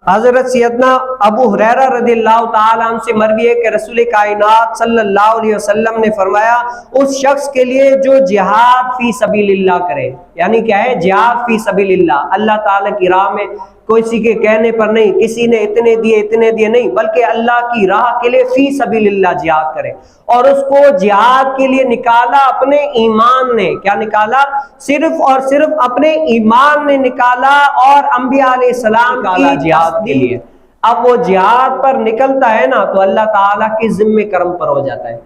حضرت سیدنا ابو ہریرہ رضی اللہ تعالیٰ عنہ سے مروی ہے کہ رسول کائنات صلی اللہ علیہ وسلم نے فرمایا اس شخص کے لیے جو جہاد فی سبیل اللہ کرے، یعنی کیا ہے جہاد فی سبیل اللہ، اللہ تعالیٰ کی راہ میں کسی کے کہنے پر نہیں، کسی نے اتنے دیے نہیں، بلکہ اللہ کی راہ کے لیے فی سبیل اللہ جہاد کرے، اور اس کو جہاد کے لیے نکالا اپنے ایمان نے، کیا نکالا؟ صرف اور صرف اپنے ایمان نے نکالا، اور انبیاء علیہ السلام نکالا جہاد کے لیے۔ اب وہ جہاد پر نکلتا ہے نا تو اللہ تعالیٰ کی ذمہ کرم پر ہو جاتا ہے۔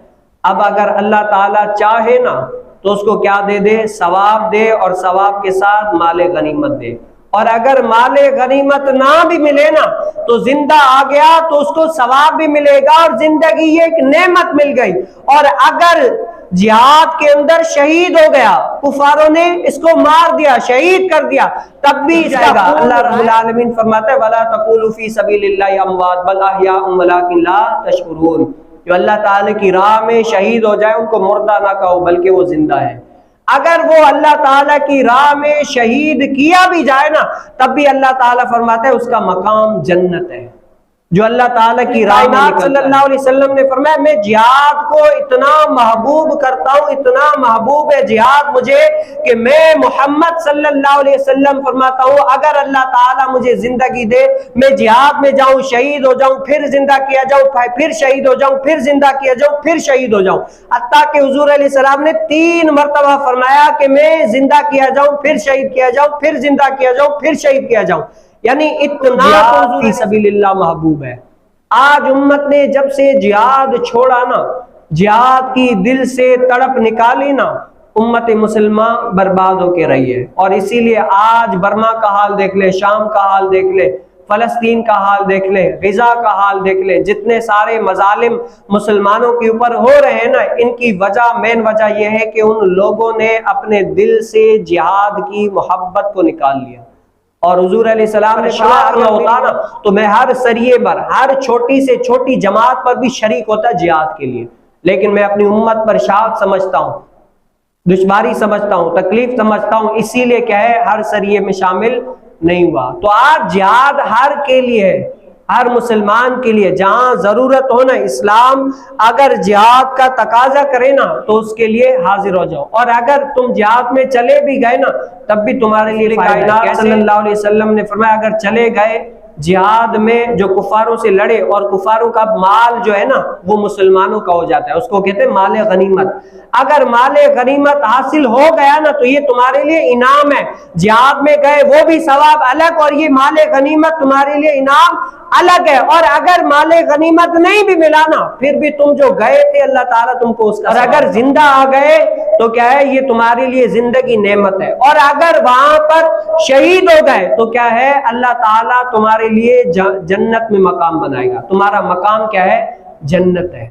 اب اگر اللہ تعالیٰ چاہے نا تو اس کو کیا دے دے؟ ثواب دے، اور ثواب کے ساتھ مال غنیمت دے، اور اگر مال غنیمت نہ بھی ملے نا تو زندہ آ گیا تو اس کو ثواب بھی ملے گا، اور زندگی یہ ایک نعمت مل گئی۔ اور اگر جہاد کے اندر شہید ہو گیا، کفاروں نے اس کو مار دیا، شہید کر دیا، تب بھی جائے گا۔ اللہ رب العالمین فرماتا ہے وَلَا تَقُولُوا فِي سَبِيلِ اللَّهِ أَمْوَاتٌ بَلْ أَحْيَاءٌ وَلَٰكِن لَا تَشْعُرُونَ۔ جو اللہ تعالی کی راہ میں شہید ہو جائے ان کو مردہ نہ کہو بلکہ وہ زندہ ہے۔ اگر وہ اللہ تعالیٰ کی راہ میں شہید کیا بھی جائے نا تب بھی اللہ تعالیٰ فرماتا ہے اس کا مقام جنت ہے۔ جو اللہ تعالیٰ کی راہ میں صلی اللہ علیہ وسلم نے فرمایا میں جہاد کو اتنا محبوب کرتا ہوں، اتنا محبوب ہے جہاد مجھے کہ میں محمد صلی اللہ علیہ وسلم فرماتا ہوں اگر اللہ تعالیٰ مجھے زندگی دے میں جہاد میں جاؤں، شہید ہو جاؤں، پھر زندہ کیا جاؤں، پھر شہید ہو جاؤں، پھر زندہ کیا جاؤں، پھر شہید ہو جاؤں، حتیٰ کہ حضور علیہ السلام نے 3 مرتبہ فرمایا کہ میں زندہ کیا جاؤں، پھر شہید کیا جاؤں، پھر زندہ کیا جاؤں، پھر شہید کیا جاؤں، یعنی اتنا جہاد فی سبیل اللہ محبوب ہے۔ آج امت نے جب سے جہاد چھوڑا نا، جہاد کی دل سے تڑپ نکالی نا، امت مسلمہ برباد ہو کے رہی ہے۔ اور اسی لیے آج برما کا حال دیکھ لے، شام کا حال دیکھ لے، فلسطین کا حال دیکھ لے، غزہ کا حال دیکھ لے، جتنے سارے مظالم مسلمانوں کے اوپر ہو رہے ہیں نا، ان کی مین وجہ یہ ہے کہ ان لوگوں نے اپنے دل سے جہاد کی محبت کو نکال لیا۔ اور حضور علیہ السلام نے شاہ ہوتا نا تو میں ہر سریے پر، ہر چھوٹی سے چھوٹی جماعت پر بھی شریک ہوتا جہاد کے لیے، لیکن میں اپنی امت پر شاق سمجھتا ہوں، دشواری سمجھتا ہوں، تکلیف سمجھتا ہوں، اسی لیے کیا ہے ہر سریے میں شامل نہیں ہوا۔ تو آج جہاد ہر کے لیے ہے، ہر مسلمان کے لیے، جہاں ضرورت ہو نا، اسلام اگر جہاد کا تقاضا کرے نا تو اس کے لیے حاضر ہو جاؤ، اور اگر تم جہاد میں چلے بھی گئے نا تب بھی تمہارے لیے کائنات صلی اللہ علیہ وسلم نے فرمایا اگر چلے گئے جہاد میں جو کفاروں سے لڑے، اور کفاروں کا مال جو ہے نا وہ مسلمانوں کا ہو جاتا ہے، اس کو کہتے ہیں مال غنیمت، اگر مال غنیمت حاصل ہو گیا نا تو یہ تمہارے لیے انعام ہے، جہاد میں گئے وہ بھی ثواب الگ، اور یہ مال غنیمت تمہارے لیے انعام الگ ہے۔ اور اگر مال غنیمت نہیں بھی ملا نا پھر بھی تم جو گئے تھے اللہ تعالیٰ تم کو اس کا، اور اگر زندہ آ گئے تو کیا ہے یہ تمہارے لیے زندگی نعمت ہے، اور اگر وہاں پر شہید ہو گئے تو کیا ہے اللہ تعالیٰ تمہارے لیے جنت میں مقام بنائے گا، تمہارا مقام کیا ہے؟ جنت ہے۔